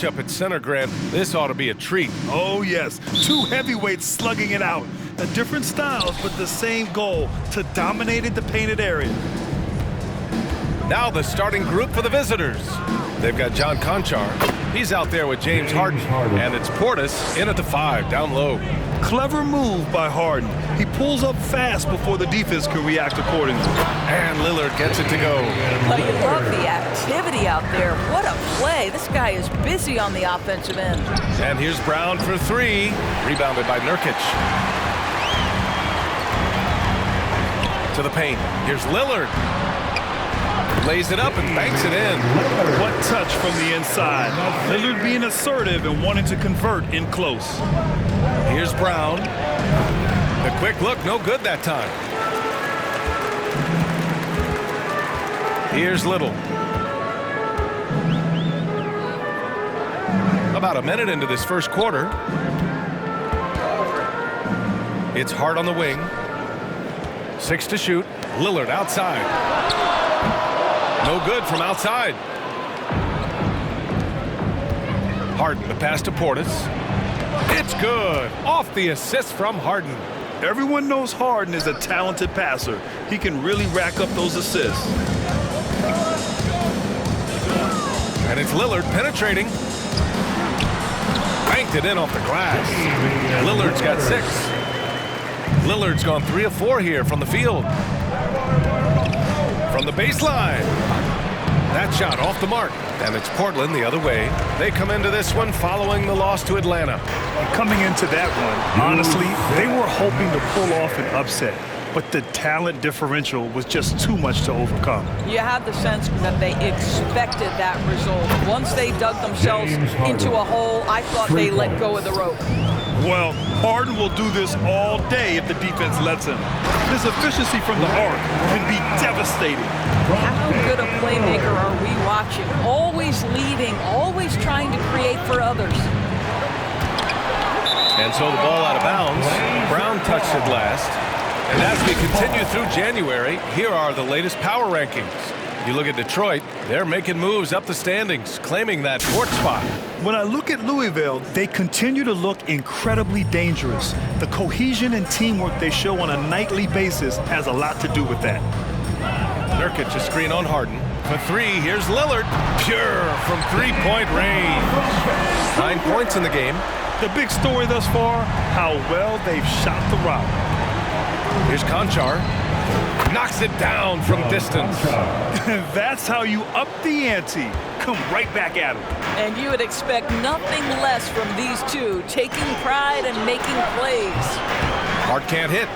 Up at center, Grant. This ought to be a treat. Oh, yes. Two heavyweights slugging it out. Different styles, but the same goal, to dominate the painted area. Now the starting group for the visitors. They've got John Conchar. He's out there with James Harden. And it's Portis in at the 5, down low. Clever move by Harden. He pulls up fast before the defense can react accordingly. And Lillard gets it to go. Oh, you love the activity out there. What a play. This guy is busy on the offensive end. And here's Brown for 3. Rebounded by Nurkic. To the paint. Here's Lillard. Lays it up and banks it in. What touch from the inside. Lillard being assertive and wanting to convert in close. Here's Brown. The quick look, no good that time. Here's Little. About a minute into this first quarter. It's Hart on the wing. 6 to shoot. Lillard outside. No good from outside. Harden, the pass to Portis. It's good. Off the assist from Harden. Everyone knows Harden is a talented passer. He can really rack up those assists. And it's Lillard penetrating. Banked it in off the glass. Lillard's got 6. Lillard's gone 3 of 4 here from the field. From the baseline. That shot off the mark. And it's Portland the other way. They come into this one following the loss to Atlanta. Coming into that one, honestly, they were hoping to pull off an upset. But the talent differential was just too much to overcome. You have the sense that they expected that result. Once they dug themselves into a hole, I thought they let go of the rope. Well, Harden will do this all day if the defense lets him. His efficiency from the arc can be devastating. How good a playmaker are we watching? Always leading, always trying to create for others. And so the ball out of bounds. Brown touched it last. And as we continue through January, here are the latest power rankings. You look at Detroit, they're making moves up the standings, claiming that 4th spot. When I look at Louisville, they continue to look incredibly dangerous. The cohesion and teamwork they show on a nightly basis has a lot to do with that. Nurkic a screen on Harden. For 3, here's Lillard. Pure from 3-point range. 9 points in the game. The big story thus far, how well they've shot the route. Here's Conchar. Knocks it down from distance. That's how you up the ante. Come right back at him. And you would expect nothing less from these two, taking pride and making plays. Hart can't hit.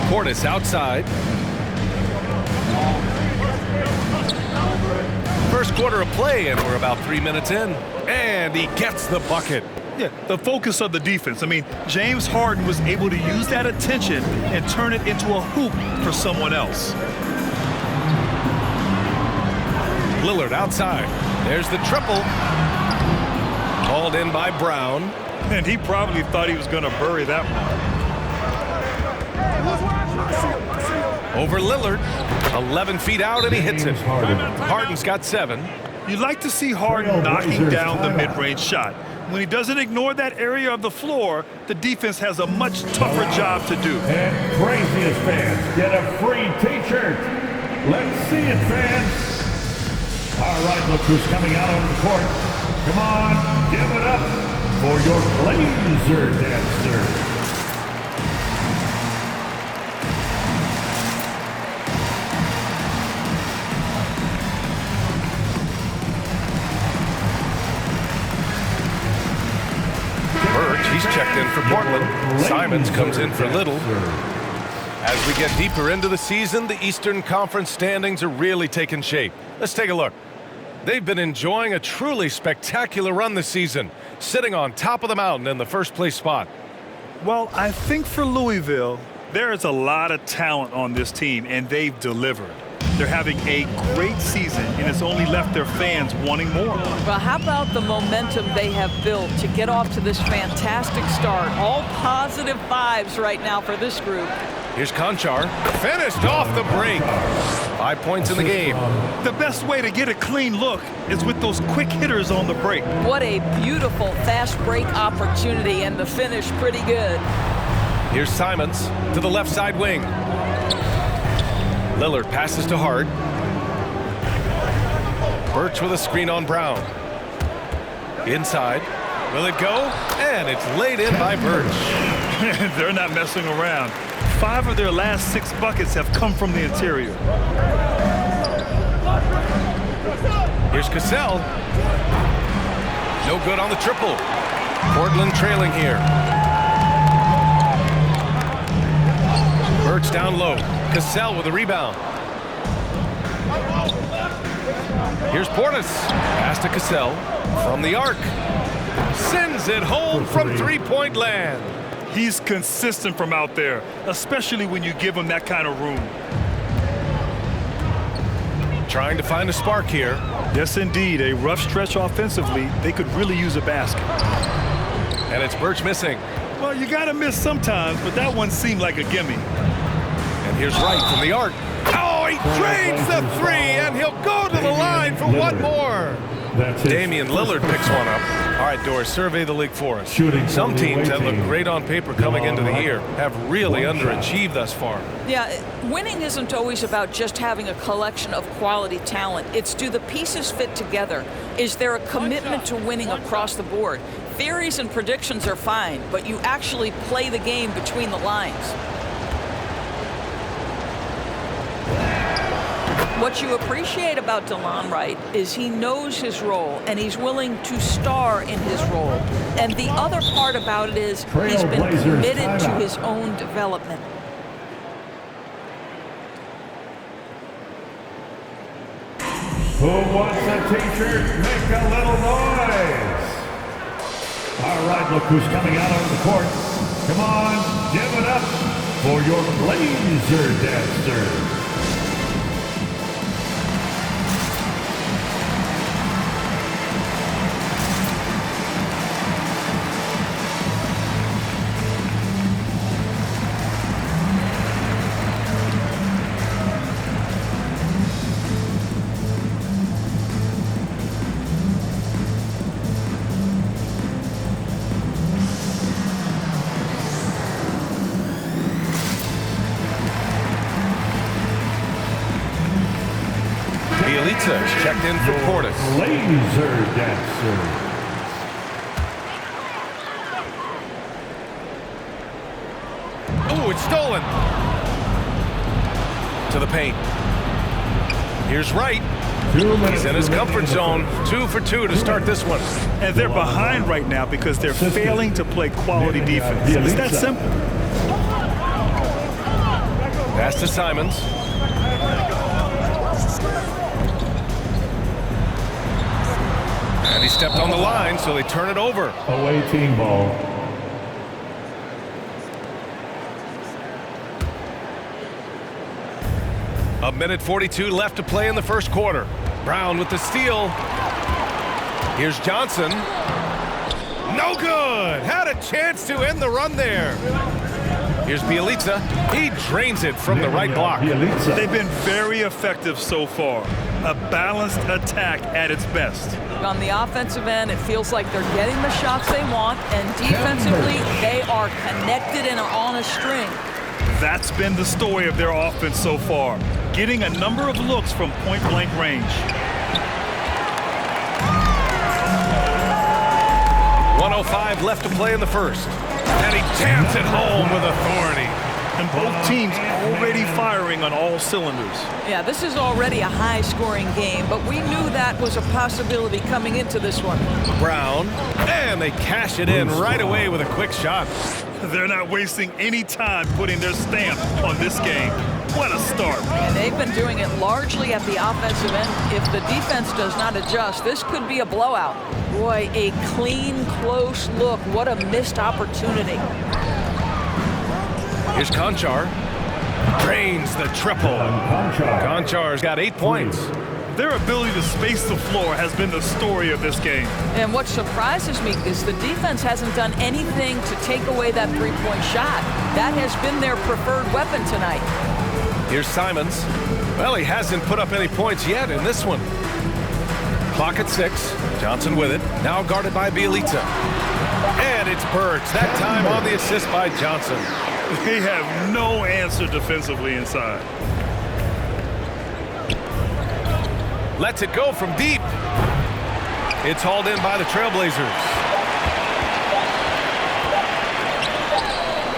Portis outside. First quarter of play, and we're about 3 minutes in. And he gets the bucket. Yeah, the focus of the defense. I mean, James Harden was able to use that attention and turn it into a hoop for someone else. Lillard outside. There's the triple. Called in by Brown. And he probably thought he was going to bury that one. Over Lillard. 11 feet out, and he hits it. Harden's got 7. You'd like to see Harden knocking down the mid-range shot. When he doesn't ignore that area of the floor, the defense has a much tougher job to do. And craziest fans get a free t-shirt. Let's see it, fans. All right, look who's coming out on the court. Come on, give it up for your laser dancer. He's checked in for Portland. Simons comes in for Little. As we get deeper into the season, the Eastern Conference standings are really taking shape. Let's take a look. They've been enjoying a truly spectacular run this season, sitting on top of the mountain in the first place spot. Well, I think for Louisville, there is a lot of talent on this team, and they've delivered. They're having a great season, and it's only left their fans wanting more. Well, how about the momentum they have built to get off to this fantastic start? All positive vibes right now for this group. Here's Conchar. Finished off the break. 5 points in the game. The best way to get a clean look is with those quick hitters on the break. What a beautiful fast break opportunity, and the finish pretty good. Here's Simons to the left side wing. Lillard passes to Hart. Birch with a screen on Brown. Inside. Will it go? And it's laid in by Birch. They're not messing around. 5 of their last 6 buckets have come from the interior. Here's Cassell. No good on the triple. Portland trailing here. Birch down low. Cassell with a rebound. Here's Portis. Pass to Cassell from the arc. Sends it home from three-point land. He's consistent from out there, especially when you give him that kind of room. Trying to find a spark here. Yes, indeed. A rough stretch offensively. They could really use a basket. And it's Birch missing. Well, you got to miss sometimes, but that one seemed like a gimme. And here's Wright from the arc. Oh, he drains the three, and he'll go to the line for one more. Damian Lillard picks one up. All right, Doris, survey the league for us. Some teams that look great on paper coming into the year have really underachieved thus far. Yeah, winning isn't always about just having a collection of quality talent. It's, do the pieces fit together? Is there a commitment to winning across the board? Theories and predictions are fine, but you actually play the game between the lines. What you appreciate about DeLon Wright is he knows his role, and he's willing to star in his role. And the other part about it is he's been committed to his own development. Who wants a t-shirt? Make a little noise. All right, look who's coming out on the court. Come on, give it up for your Blazer Dancer. Bielitsa checked in for Portis. Laser Dancer. Oh, it's stolen. To the paint. Here's Wright. He's in his comfort zone. 2 for 2 to start this one. And they're behind right now because they're failing to play quality defense. It's that simple. Pass to Simons. And he stepped on the line, so they turn it over. Away team ball. A minute 42 left to play in the first quarter. Brown with the steal. Here's Johnson. No good. Had a chance to end the run there. Here's Bielitsa. He drains it from the right block. They've been very effective so far. A balanced attack at its best. On the offensive end, it feels like they're getting the shots they want, and defensively, they are connected and are on a string. That's been the story of their offense so far, getting a number of looks from point-blank range. 1:05 left to play in the first. And he jams it home with authority. And both teams already firing on all cylinders. Yeah, this is already a high-scoring game, but we knew that was a possibility coming into this one. Brown, and they cash it in right away with a quick shot. They're not wasting any time putting their stamp on this game. What a start. And they've been doing it largely at the offensive end. If the defense does not adjust, this could be a blowout. Boy, a clean, close look. What a missed opportunity. Here's Conchar. Drains the triple. Conchar's got 8 points. Their ability to space the floor has been the story of this game. And what surprises me is the defense hasn't done anything to take away that three-point shot. That has been their preferred weapon tonight. Here's Simons. Well, he hasn't put up any points yet in this one. Clock at 6. Johnson with it. Now guarded by Bielitsa. And it's Burks. That time on the assist by Johnson. They have no answer defensively inside. Lets it go from deep. It's hauled in by the Trailblazers.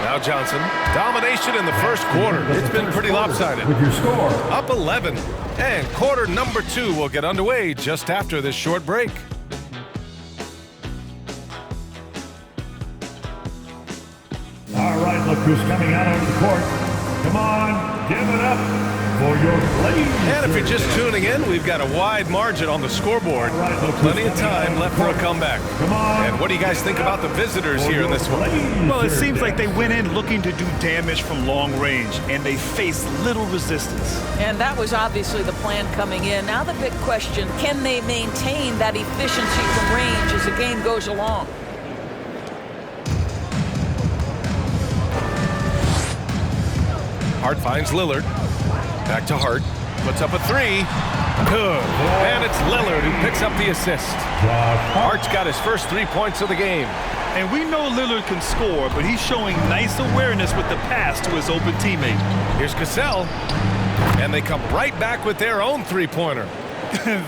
Now Johnson. Domination in the first quarter. It's been pretty lopsided. With your score. Up 11. And quarter number 2 will get underway just after this short break. All right, look who's coming out onto the court. Come on, give it up for your Blazers. And if you're just tuning in, we've got a wide margin on the scoreboard. Plenty of time left for a comeback. Come on. And what do you guys think about the visitors here in this one? Well, it seems like they went in looking to do damage from long range, and they faced little resistance. And that was obviously the plan coming in. Now the big question, can they maintain that efficiency from range as the game goes along? Hart finds Lillard. Back to Hart. Puts up a 3. Good. And it's Lillard who picks up the assist. Hart's got his first 3 points of the game. And we know Lillard can score, but he's showing nice awareness with the pass to his open teammate. Here's Cassell. And they come right back with their own three-pointer.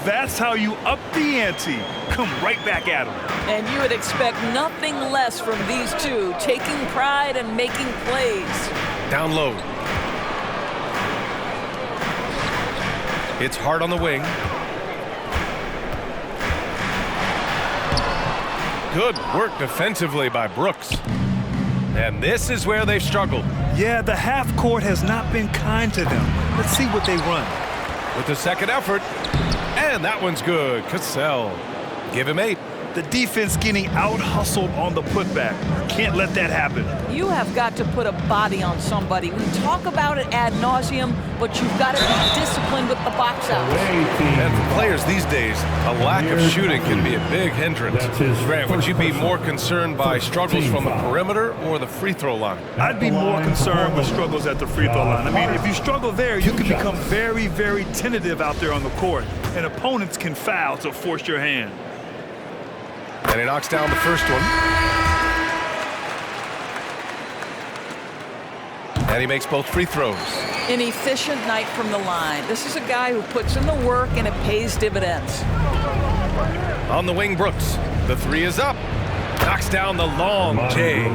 That's how you up the ante. Come right back at him. And you would expect nothing less from these two, taking pride and making plays. Down low. It's Hart on the wing. Good work defensively by Brooks. And this is where they've struggled. Yeah, the half court has not been kind to them. Let's see what they run. With the second effort. And that one's good. Cassell. Give him 8. The defense getting out-hustled on the putback. Can't let that happen. You have got to put a body on somebody. We talk about it ad nauseum, but you've got to be disciplined with the box out. And for players these days, a lack of shooting can be a big hindrance. Grant, would you be more concerned by struggles from the perimeter or the free throw line? I'd be more concerned with struggles at the free throw line. I mean, if you struggle there, you can become very, very tentative out there on the court, and opponents can foul to force your hand. And he knocks down the first one. And he makes both free throws. An efficient night from the line. This is a guy who puts in the work and it pays dividends. On the wing, Brooks. The 3 is up. Knocks down the long J.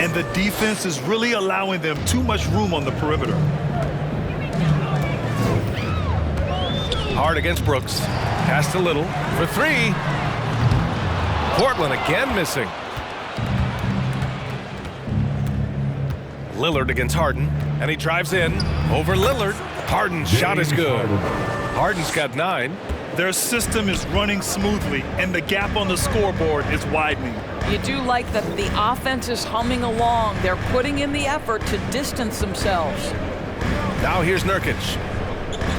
And the defense is really allowing them too much room on the perimeter. Hard against Brooks. Pass to Little for 3. Portland again missing. Lillard against Harden, and he drives in over Lillard. Harden's shot is good. Harden's got 9. Their system is running smoothly, and the gap on the scoreboard is widening. You do like that the offense is humming along. They're putting in the effort to distance themselves. Now here's Nurkic.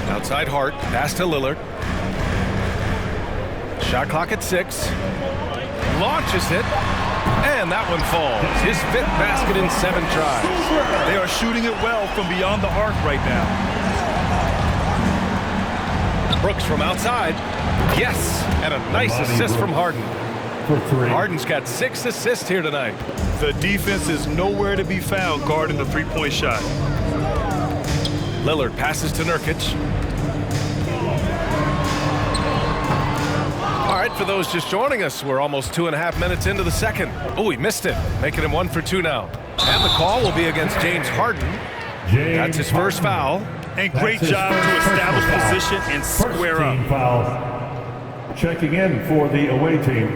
Outside Hart, pass to Lillard. Shot clock at 6. Launches it, and that one falls. His 5th basket in 7 tries. They are shooting it well from beyond the arc right now. Brooks from outside. Yes, and a nice assist from Harden. For 3. Harden's got 6 assists here tonight. The defense is nowhere to be found guarding the three-point shot. Lillard passes to Nurkic. All right, for those just joining us, we're almost 2.5 minutes into the second. Oh, he missed it, making him 1 for 2 now. And the call will be against James Harden. That's his first foul. And great job to establish position and square up. Foul. Checking in for the away team,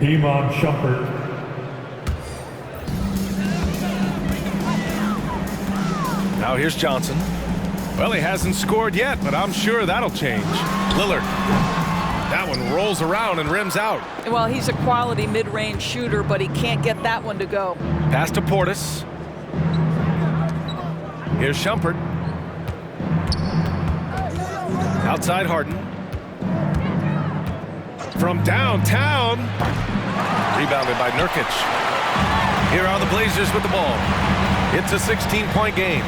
Iman Shumpert. Now here's Johnson. Well, he hasn't scored yet, but I'm sure that'll change. Lillard. That one rolls around and rims out. Well, he's a quality mid-range shooter, but he can't get that one to go. Pass to Portis. Here's Shumpert. Outside Harden. from downtown. Rebounded by Nurkic. Here are the Blazers with the ball. It's a 16-point game.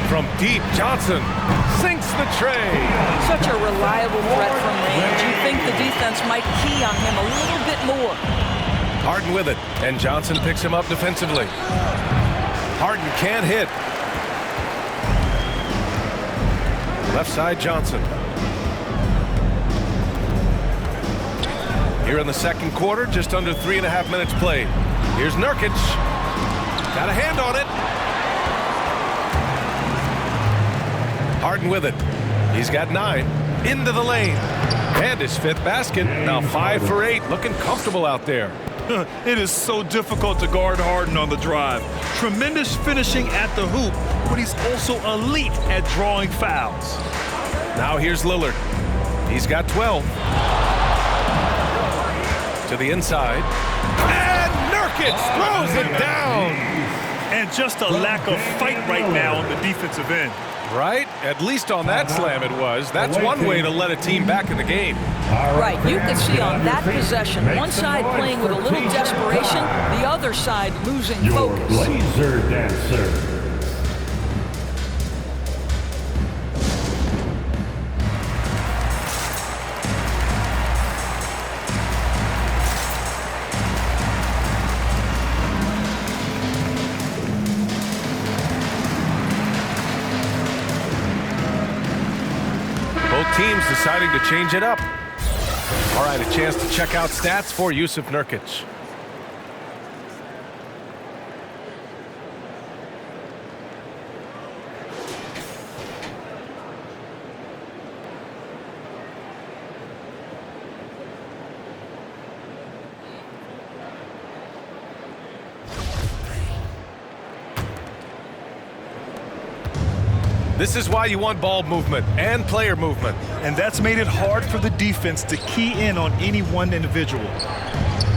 From deep, Johnson sinks the tray. Such a reliable threat from range. You think the defense might key on him a little bit more. Harden with it, and Johnson picks him up defensively. Harden can't hit. Left side, Johnson. Here in the second quarter, just under 3.5 minutes played. Here's Nurkic. Got a hand on it. Harden with it. He's got 9. Into the lane. And his 5th basket. Now 5 for 8. Looking comfortable out there. It is so difficult to guard Harden on the drive. Tremendous finishing at the hoop, but he's also elite at drawing fouls. Now here's Lillard. He's got 12. To the inside. And Nurkic throws it down. And just a lack of fight right now on the defensive end. Right? At least on that slam it was. That's one way to let a team back in the game. Right, you can see on that possession, one side playing with a little desperation, the other side losing Your focus. Blazer dancer. Both teams deciding to change it up. All right, a chance to check out stats for Yusuf Nurkic. This is why you want ball movement and player movement. And that's made it hard for the defense to key in on any one individual.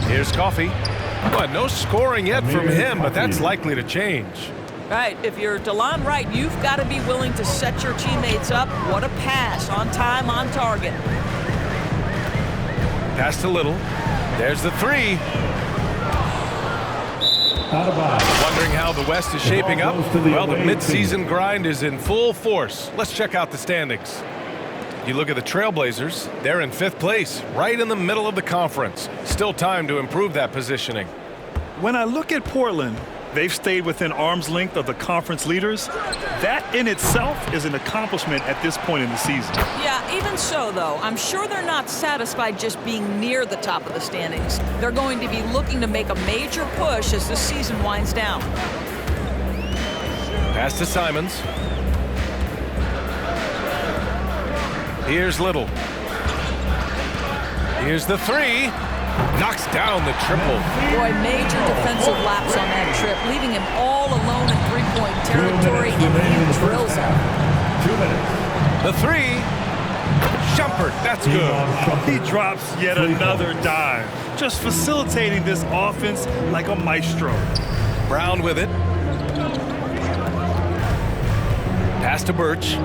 Here's Coffey. Well, no scoring yet from him, but that's likely to change. Right, if you're DeLon Wright, you've got to be willing to set your teammates up. What a pass, on time, on target. Pass to Little. There's the 3. Wondering how the West is shaping up? Well, the midseason grind is in full force. Let's check out the standings. You look at the Trailblazers, they're in 5th place, right in the middle of the conference. Still time to improve that positioning. When I look at Portland, they've stayed within arm's length of the conference leaders. That in itself is an accomplishment at this point in the season. Yeah, even so, though, I'm sure they're not satisfied just being near the top of the standings. They're going to be looking to make a major push as the season winds down. Pass to Simons. Here's Little. Here's the 3. Knocks down the triple. Boy, major defensive lapse on that trip, leaving him all alone in three-point territory, and he drills him. 2 minutes. The 3. Shumpert, that's good. He drops yet another dive, just facilitating this offense like a maestro. Brown with it. Pass to Birch.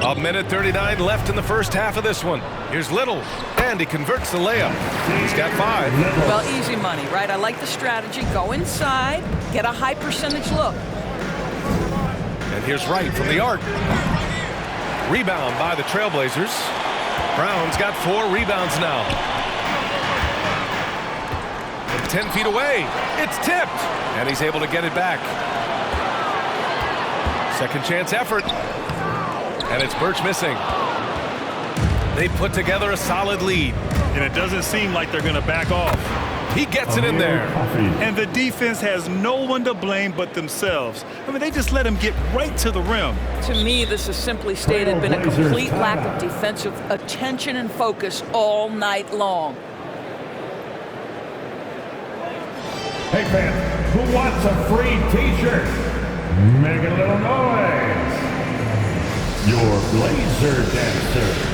A minute 39 left in the first half of this one. Here's Little, and he converts the layup. He's got 5. Well, easy money, right? I like the strategy. Go inside, get a high percentage look. And here's Wright from the arc. Rebound by the Trailblazers. Brown's got 4 rebounds now. From 10 feet away, it's tipped, and he's able to get it back. Second chance effort. And it's Birch missing. They put together a solid lead. And it doesn't seem like they're going to back off. He gets it in there. And the defense has no one to blame but themselves. I mean, they just let him get right to the rim. To me, this has simply stated been a complete lack of defensive attention and focus all night long. Hey fans, who wants a free t-shirt? Make a little noise. Your Blazer dancer.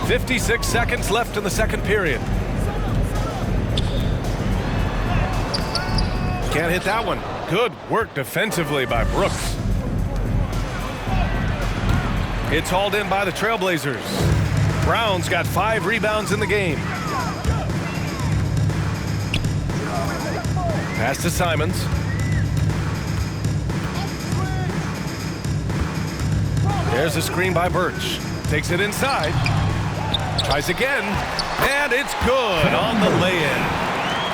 56 seconds left in the second period. Can't hit that one. Good work defensively by Brooks. It's hauled in by the Trailblazers. Brown's got 5 rebounds in the game. Pass to Simons. There's a screen by Birch. Takes it inside. Tries again. And it's good on the lay-in.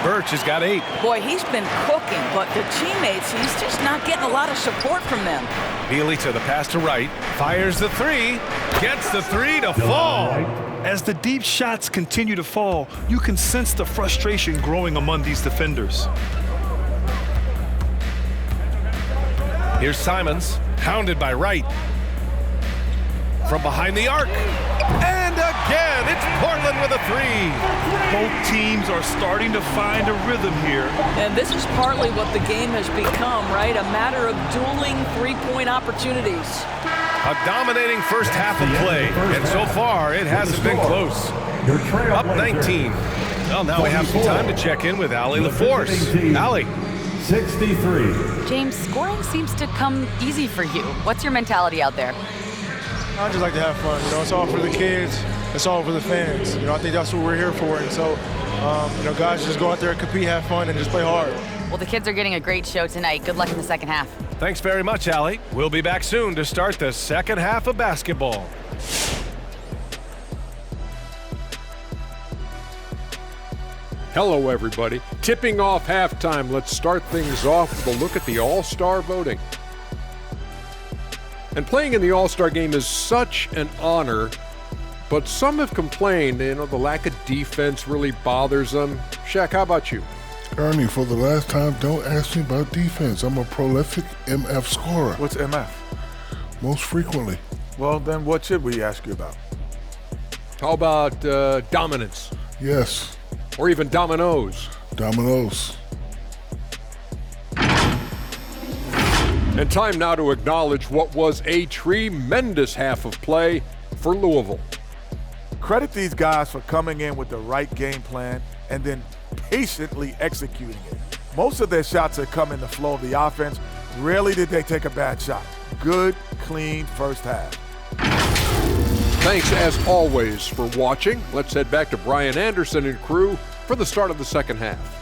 Birch has got 8. Boy, he's been cooking, but the teammates, he's just not getting a lot of support from them. Bealey to the pass to Wright. Fires the 3. Gets the 3 to fall. As the deep shots continue to fall, you can sense the frustration growing among these defenders. Here's Simons, hounded by Wright. From behind the arc. And again, it's Portland with a 3. Both teams are starting to find a rhythm here. And this is partly what the game has become, right? A matter of dueling three-point opportunities. A dominating first half of play, and so far it hasn't been close. Up 19. Well, now we have some time to check in with Allie LaForce. Allie. 63. James, scoring seems to come easy for you. What's your mentality out there? I just like to have fun. You know, it's all for the kids. It's all for the fans. You know, I think that's what we're here for. And so, you know, guys, just go out there and compete, have fun, and just play hard. Well, the kids are getting a great show tonight. Good luck in the second half. Thanks very much, Allie. We'll be back soon to start the second half of basketball. Hello, everybody. Tipping off halftime. Let's start things off with a look at the All-Star voting. And playing in the All-Star game is such an honor, but some have complained, the lack of defense really bothers them. Shaq, how about you? Ernie, for the last time, don't ask me about defense. I'm a prolific MF scorer. What's MF? Most frequently. Well, then what should we ask you about? How about dominance? Yes. Or even dominoes? Dominoes. And time now to acknowledge what was a tremendous half of play for Louisville. Credit these guys for coming in with the right game plan and then patiently executing it. Most of their shots have come in the flow of the offense. Rarely did they take a bad shot. Good, clean first half. Thanks as always for watching. Let's head back to Brian Anderson and crew for the start of the second half.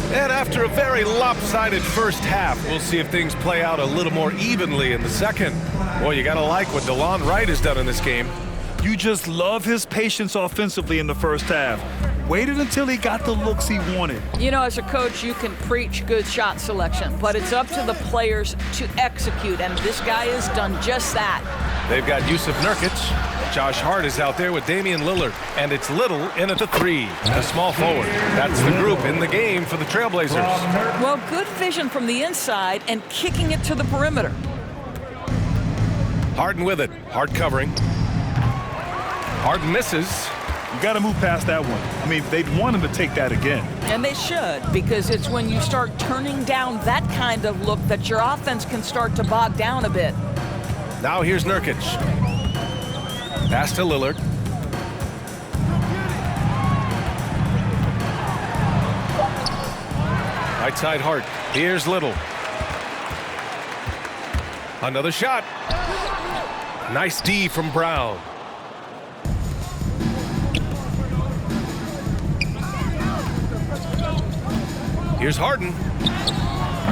And after a very lopsided first half, we'll see if things play out a little more evenly in the second. Boy, you gotta like what DeLon Wright has done in this game. You just love his patience offensively in the first half. Waited until he got the looks he wanted. You know, as a coach, you can preach good shot selection, but it's up to the players to execute, and this guy has done just that. They've got Yusuf Nurkic. Josh Hart is out there with Damian Lillard, and it's Little in at the 3, a small forward. That's the group in the game for the Trailblazers. Well, good vision from the inside and kicking it to the perimeter. Harden with it. Hart covering. Harden misses. You got to move past that one. I mean, they'd want him to take that again. And they should, because it's when you start turning down that kind of look that your offense can start to bog down a bit. Now here's Nurkic. Pass to Lillard. Right side Hart. Here's Little. Another shot. Nice D from Brown. Here's Harden.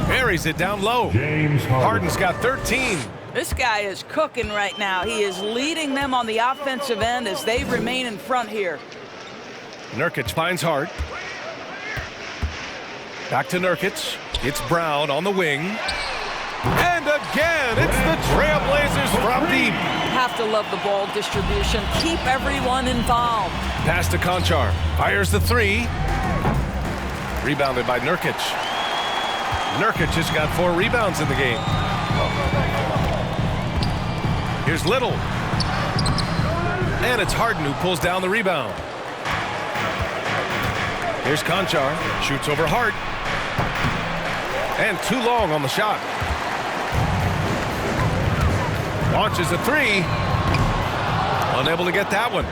Buries it down low. James Harden's got 13. This guy is cooking right now. He is leading them on the offensive end as they remain in front here. Nurkic finds Hart. Back to Nurkic. It's Brown on the wing. And again, it's the Trailblazers from deep. Have to love the ball distribution. Keep everyone involved. Pass to Conchar. Fires the 3. Rebounded by Nurkic. Nurkic has got 4 rebounds in the game. Here's Little. And it's Harden who pulls down the rebound. Here's Conchar. Shoots over Hart. And too long on the shot. Launches a three. Unable to get that one.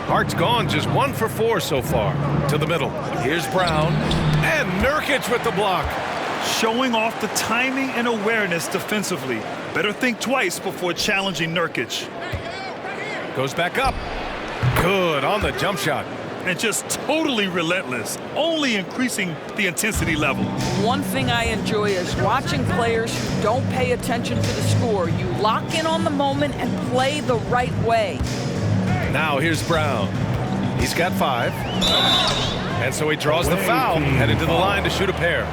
Hart's gone just 1 for 4 so far. To the middle. Here's Brown. And Nurkic with the block. Showing off the timing and awareness defensively. Better think twice before challenging Nurkic. Goes back up. Good on the jump shot. And just totally relentless, only increasing the intensity level. One thing I enjoy is watching players who don't pay attention to the score. You lock in on the moment and play the right way. Now here's Brown. He's got 5. And so he draws the foul, headed to the line to shoot a pair.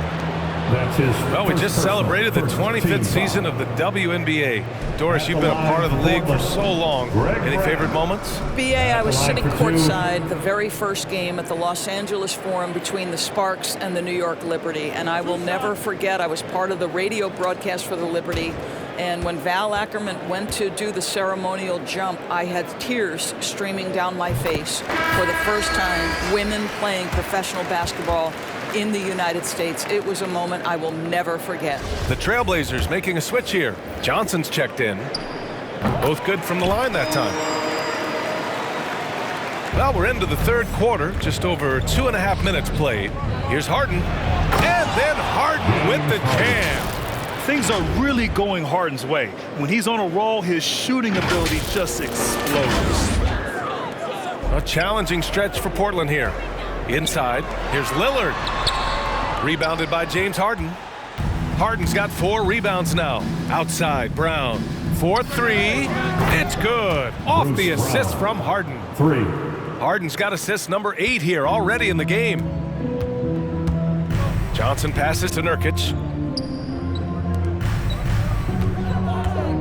That's his Well, we just celebrated the 25th season of the WNBA. Doris, you've been a part of the league for so long. Any favorite moments? BA, I was sitting courtside the very first game at the Los Angeles Forum between the Sparks and the New York Liberty, and I will never forget I was part of the radio broadcast for the Liberty, and when Val Ackerman went to do the ceremonial jump, I had tears streaming down my face. For the first time, women playing professional basketball in the United States. It was a moment I will never forget. The Trailblazers making a switch here. Johnson's checked in. Both good from the line that time. Well, we're into the third quarter. Just over 2.5 minutes played. Here's Harden. And then Harden with the jam. Things are really going Harden's way. When he's on a roll, his shooting ability just explodes. A challenging stretch for Portland here. Inside, here's Lillard. Rebounded by James Harden. Harden's got 4 rebounds now. Outside, Brown. 4-3. It's good. Off the assist from Harden. 3. Harden's got assist number 8 here already in the game. Johnson passes to Nurkic.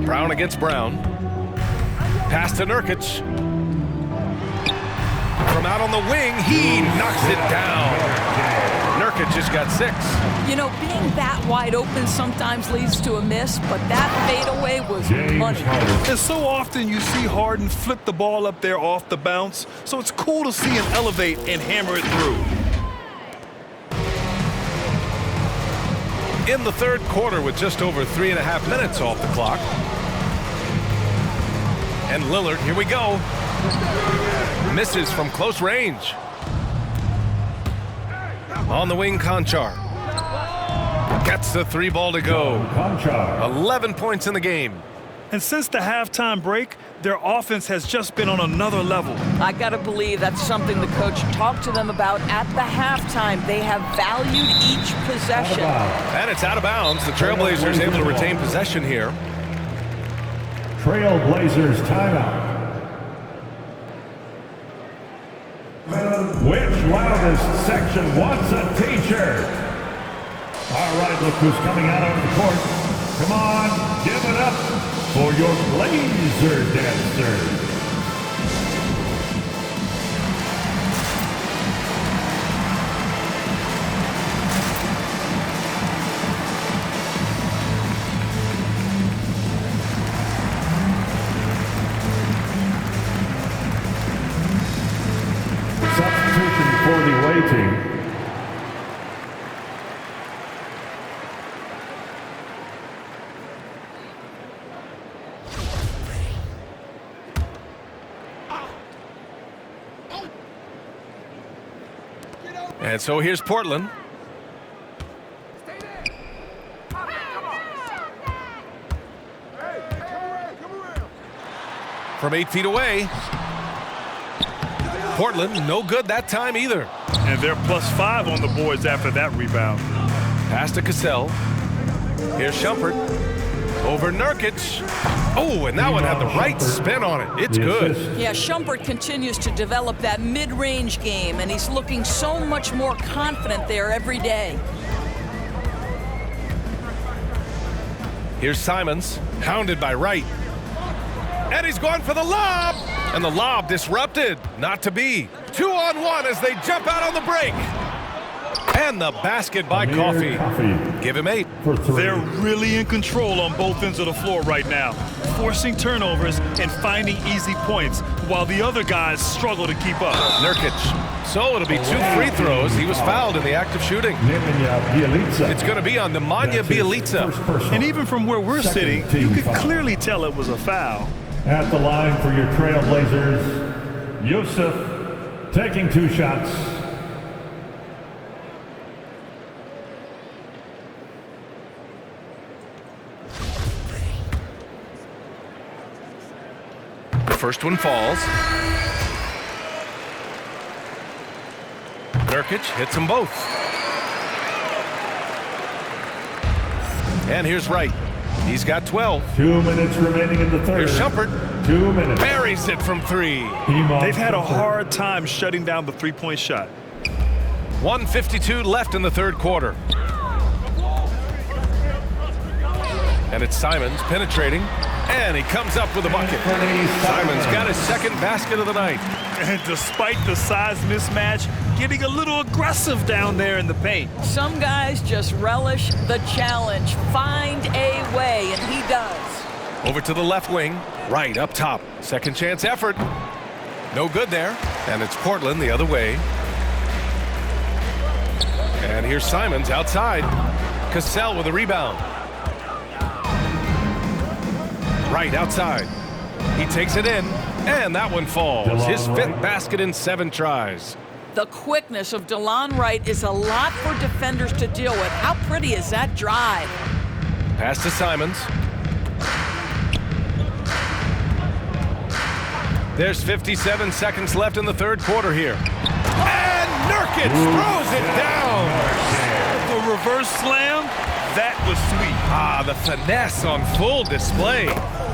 Brown against Brown. Pass to Nurkic. From out on the wing, he knocks it down. Nurkic just got 6. You know, being that wide open sometimes leads to a miss, but that fadeaway was money. And so often you see Harden flip the ball up there off the bounce, so it's cool to see him elevate and hammer it through. In the third quarter with just over 3.5 minutes off the clock. And Lillard, here we go. Misses from close range. On the wing, Conchar. Gets the 3 ball to go. 11 points in the game. And since the halftime break, their offense has just been on another level. I got to believe that's something the coach talked to them about at the halftime. They have valued each possession. And it's out of bounds. The Trailblazers able to retain possession here. Trailblazers timeout. Which loudest section wants a t-shirt? All right, look who's coming out on the court. Come on, give it up for your Blazer dancers. Substitution for the away team. And so here's Portland. From 8 feet away. Portland, no good that time either. And they're +5 on the boards after that rebound. Pass to Cassell. Here's Shumpert. Over Nurkic. Oh, and that one had the right spin on it. It's good. Yeah, Shumpert continues to develop that mid-range game, and he's looking so much more confident there every day. Here's Simons, hounded by Wright. And he's going for the lob. And the lob disrupted. Not to be. 2-on-1 as they jump out on the break. And the basket by Coffee. Give him 8. For 3. They're really in control on both ends of the floor right now, forcing turnovers and finding easy points while the other guys struggle to keep up. Nurkic. So it'll be 2 free throws. He was fouled in the act of shooting. It's going to be on Nemanja Bjelica. And even from where we're sitting, you could clearly tell it was a foul. At the line for your Trailblazers, Yusuf taking 2 shots. The first one falls. Nurkic hits them both. And here's Wright. He's got 12. 2 minutes remaining in the third. Here's Shumpert. 2 minutes. Buries it from 3. They've had a hard time shutting down the three-point shot. 1:52 left in the third quarter. And it's Simons penetrating. And he comes up with a bucket. Simons got his second basket of the night. And despite the size mismatch, getting a little aggressive down there in the paint. Some guys just relish the challenge. Find a way, and he does. Over to the left wing. Right up top. Second chance effort. No good there. And it's Portland the other way. And here's Simons outside. Cassell with a rebound. Right outside. He takes it in, and that one falls. His 5th basket in 7 tries. The quickness of DeLon Wright is a lot for defenders to deal with. How pretty is that drive? Pass to Simons. There's 57 seconds left in the third quarter here. And Nurkic throws it down. The reverse slam, that was sweet. Ah, the finesse on full display.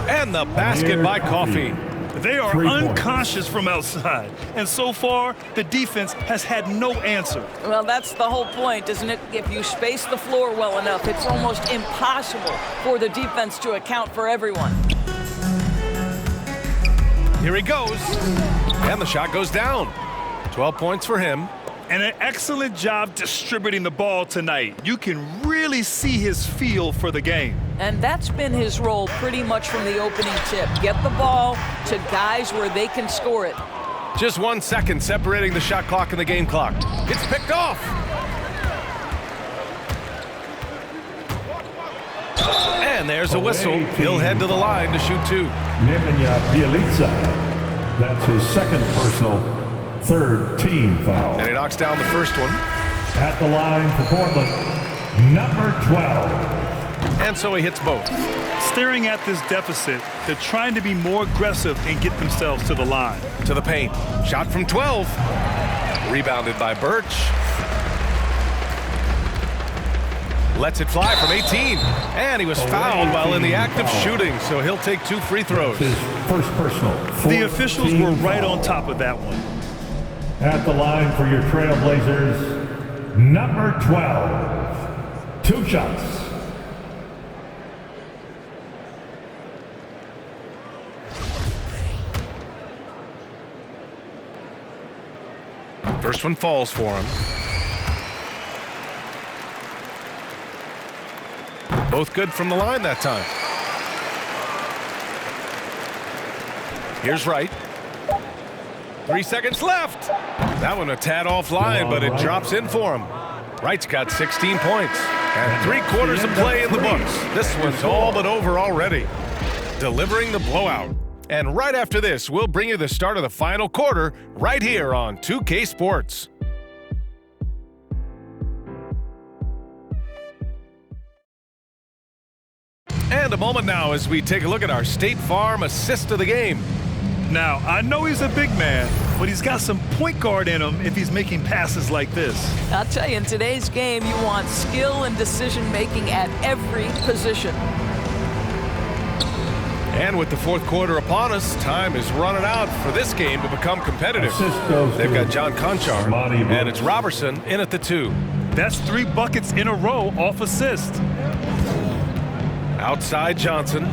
And the basket by Coffee. They are unconscious from outside. And so far, the defense has had no answer. Well, that's the whole point, isn't it? If you space the floor well enough, it's almost impossible for the defense to account for everyone. Here he goes. And the shot goes down. 12 points for him. And an excellent job distributing the ball tonight. You can really see his feel for the game. And that's been his role pretty much from the opening tip. Get the ball to guys where they can score it. Just 1 second separating the shot clock and the game clock. It's picked off. And there's a whistle. He'll head to the line to shoot 2. Nemanja Bjelica. That's his 2nd personal, 3rd team foul. And he knocks down the first one. At the line for Portland, number 12. And so he hits both. Staring at this deficit, they're trying to be more aggressive and get themselves to the line. To the paint. Shot from 12. Rebounded by Birch. Lets it fly from 18. And he was fouled while in the act of shooting, so he'll take 2 free throws. His first personal. The officials were right on top of that one. At the line for your Trailblazers, number 12. 2 shots. First one falls for him. Both good from the line that time. Here's Wright. 3 seconds left. That one a tad offline, but it drops in for him. Wright's got 16 points and 3 quarters of play in the books. This one's all but over already. Delivering the blowout. And right after this, we'll bring you the start of the final quarter right here on 2K Sports. And a moment now as we take a look at our State Farm assist of the game. Now, I know he's a big man, but he's got some point guard in him if he's making passes like this. I'll tell you, in today's game, you want skill and decision-making at every position. And with the fourth quarter upon us, time is running out for this game to become competitive. They've got John Conchar, and it's Robertson in at the 2. That's 3 buckets in a row off assist. Outside Johnson.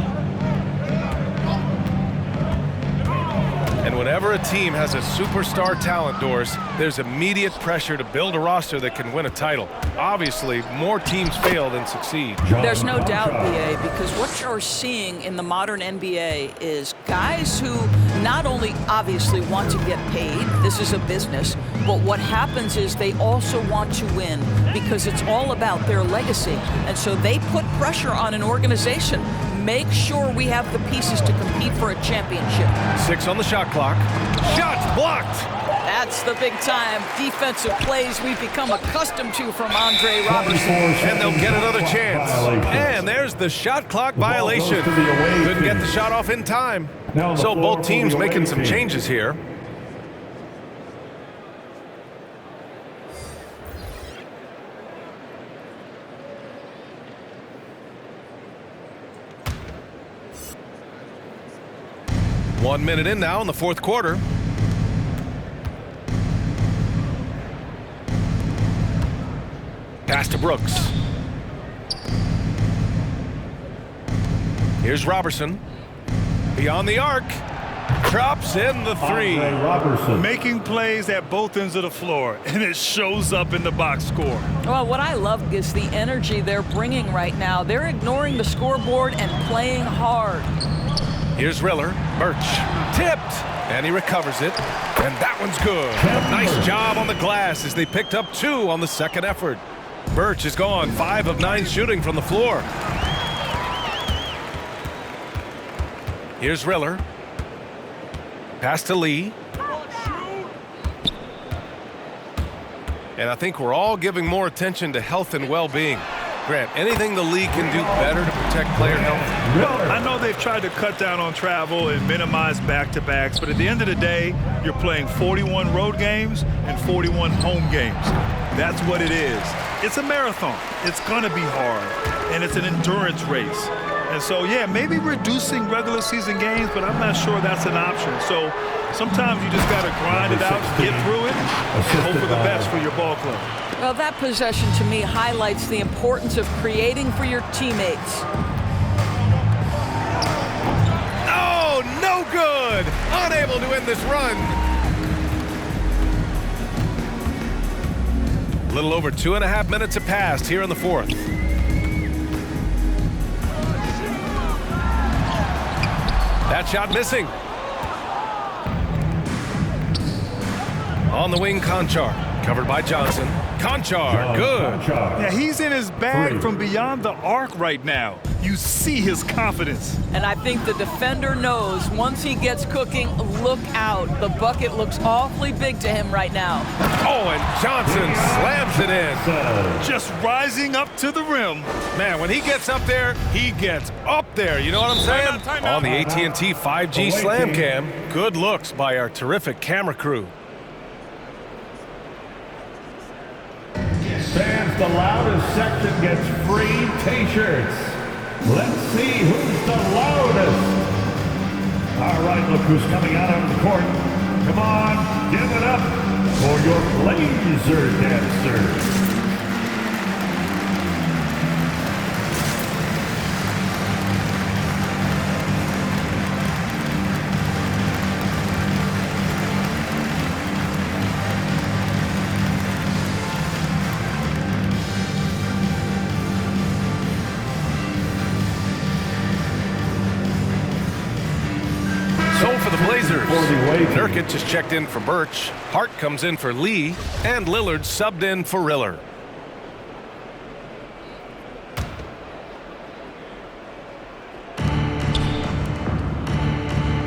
And whenever a team has a superstar talent, Doris, there's immediate pressure to build a roster that can win a title. Obviously, more teams fail than succeed. There's no doubt, BA, because what you're seeing in the modern NBA is guys who not only obviously want to get paid, this is a business, but what happens is they also want to win because it's all about their legacy. And so they put pressure on an organization. Make sure we have the pieces to compete for a championship. 6 on the shot clock. Shots blocked. That's the big time defensive plays we've become accustomed to from Andre Robertson. And they'll get another chance. And there's the shot clock violation. Couldn't get the shot off in time. So both teams making some changes here. One minute in now in the fourth quarter. Pass to Brooks. Here's Robertson. Beyond the arc. Drops in the three. Making plays at both ends of the floor, and it shows up in the box score. Well, what I love is the energy they're bringing right now. They're ignoring the scoreboard and playing hard. Here's Riller. Birch. Tipped. And he recovers it. And that one's good. Nice job on the glass as they picked up 2 on the second effort. Birch is gone 5 of 9 shooting from the floor. Here's Riller. Pass to Lee. And I think we're all giving more attention to health and well-being. Grant, anything the league can do better to protect player health? Well, I know they've tried to cut down on travel and minimize back-to-backs, but at the end of the day, you're playing 41 road games and 41 home games. That's what it is. It's a marathon. It's going to be hard, and it's an endurance race. And so, yeah, maybe reducing regular season games, but I'm not sure that's an option. So sometimes you just got to grind it out, get through it, and hope for the best for your ball club. Well, that possession to me highlights the importance of creating for your teammates. Oh, no good! Unable to end this run. A little over 2.5 minutes have passed here in the fourth. That shot missing. On the wing, Conchar. Covered by Johnson. Conchar, good. Yeah, he's in his bag from beyond the arc right now. You see his confidence. And I think the defender knows once he gets cooking, look out. The bucket looks awfully big to him right now. Oh, and Johnson slams it in. Just rising up to the rim. Man, when he gets up there, he gets up there. You know what I'm saying? On the AT&T 5G Slam Cam, good looks by our terrific camera crew. Fans, the loudest section gets free T-shirts. Let's see who's the loudest. All right, look who's coming out on the court. Come on, give it up for your laser dancers. Nurkic just checked in for Birch. Hart comes in for Lee. And Lillard subbed in for Riller.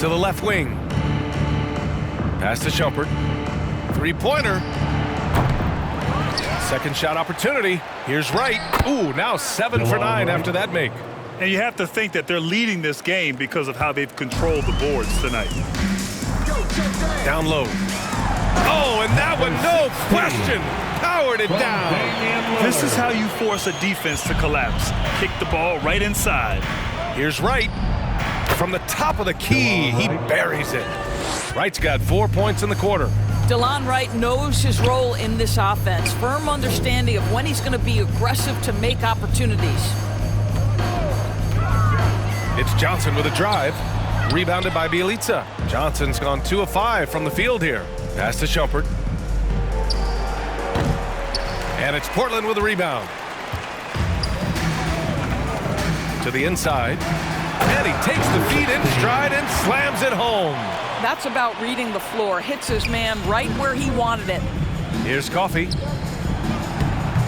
To the left wing. Pass to Shumpert. Three-pointer. Second shot opportunity. Here's Wright. Ooh, now 7 for 9 after that make. And you have to think that they're leading this game because of how they've controlled the boards tonight. Down low. Oh, and that one, no question, powered it down. This is how you force a defense to collapse. Kick the ball right inside. Here's Wright. From the top of the key, he buries it. Wright's got 4 points in the quarter. DeLon Wright knows his role in this offense. Firm understanding of when he's going to be aggressive to make opportunities. It's Johnson with a drive. Rebounded by Bielitsa. Johnson's gone 2 of 5 from the field here. Pass to Shumpert. And it's Portland with a rebound. To the inside. And he takes the feed in stride and slams it home. That's about reading the floor. Hits his man right where he wanted it. Here's Coffey.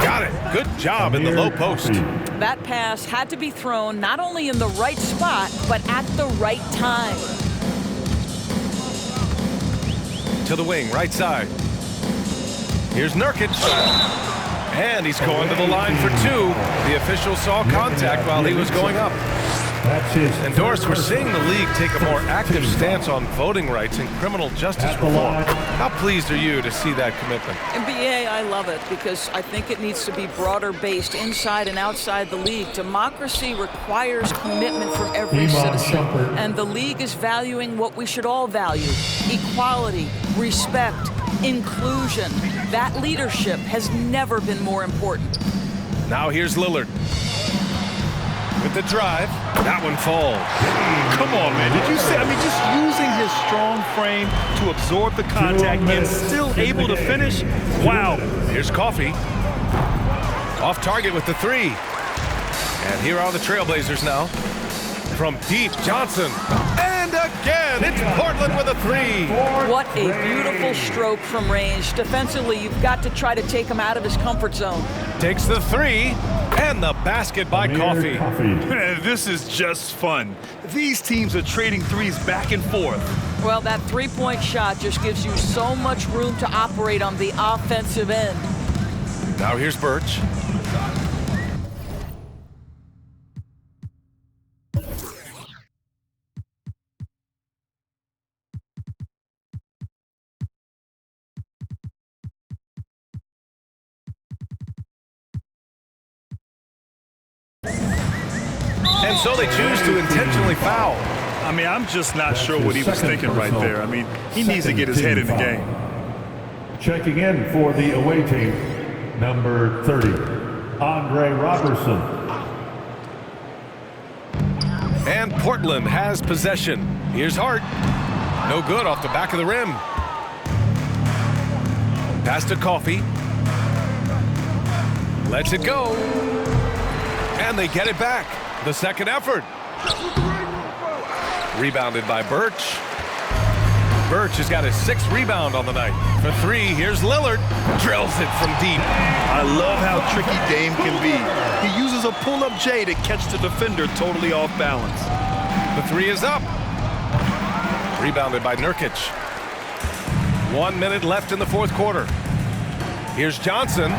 Got it. Good job in the low post. That pass had to be thrown not only in the right spot, but at the right time. To the wing, right side. Here's Nurkic. And he's going to the line for 2. The official saw contact while he was going up. And Doris, we're seeing the league take a more active stance on voting rights and criminal justice reform. How pleased are you to see that commitment? NBA, I love it because I think it needs to be broader based inside and outside the league. Democracy requires commitment from every citizen. And the league is valuing what we should all value: equality, respect, inclusion. That leadership has never been more important. Now here's Lillard. With the drive, that one falls. Come on, man. Did you see? I mean, just using his strong frame to absorb the contact and still able to finish. Wow. Here's Coffey. Off target with the 3. And here are the Trailblazers now. From deep, Johnson. And again, it's Portland with a 3. What a beautiful stroke from range. Defensively, you've got to try to take him out of his comfort zone. Takes the 3. And the basket by Coffey. This is just fun. These teams are trading threes back and forth. Well, that three-point shot just gives you so much room to operate on the offensive end. Now here's Birch. And so they choose to intentionally foul. I mean, I'm just not sure what he was thinking right there. I mean, he needs to get his head in the game. Checking in for the away team, number 30, Andre Robertson. And Portland has possession. Here's Hart. No good off the back of the rim. Pass to Coffey. Lets it go. And they get it back. The second effort. Rebounded by Birch. Birch has got his 6th rebound on the night. For 3, here's Lillard. Drills it from deep. I love how tricky Dame can be. He uses a pull-up J to catch the defender totally off balance. The 3 is up. Rebounded by Nurkic. 1 minute left in the 4th quarter. Here's Johnson.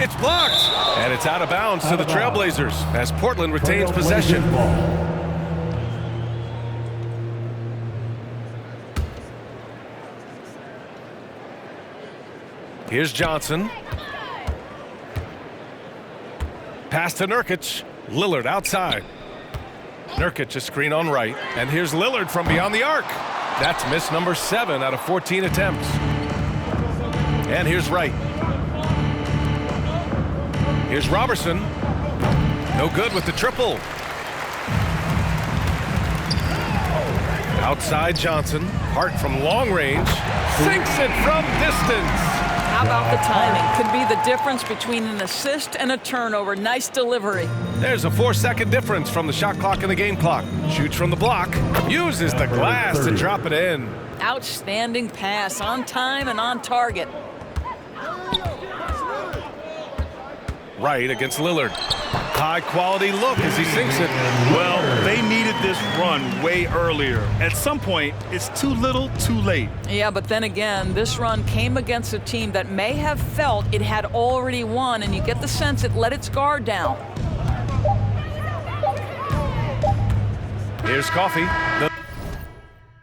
It's blocked. And it's out of bounds to the Trailblazers as Portland retains possession. Here's Johnson. Pass to Nurkic. Lillard outside. Nurkic a screen on right. And here's Lillard from beyond the arc. That's miss number 7 out of 14 attempts. And here's Wright. Here's Robertson. No good with the triple. Outside Johnson. Hart from long range. Sinks it from distance. How about the timing? Could be the difference between an assist and a turnover. Nice delivery. There's a 4-second difference from the shot clock and the game clock. Shoots from the block. Uses the glass to drop it in. Outstanding pass. On time and on target. Right against Lillard. High quality look as he sinks it. Well, they needed this run way earlier. At some point, it's too little, too late. Yeah, but then again, this run came against a team that may have felt it had already won, and you get the sense it let its guard down. Here's Coffey. The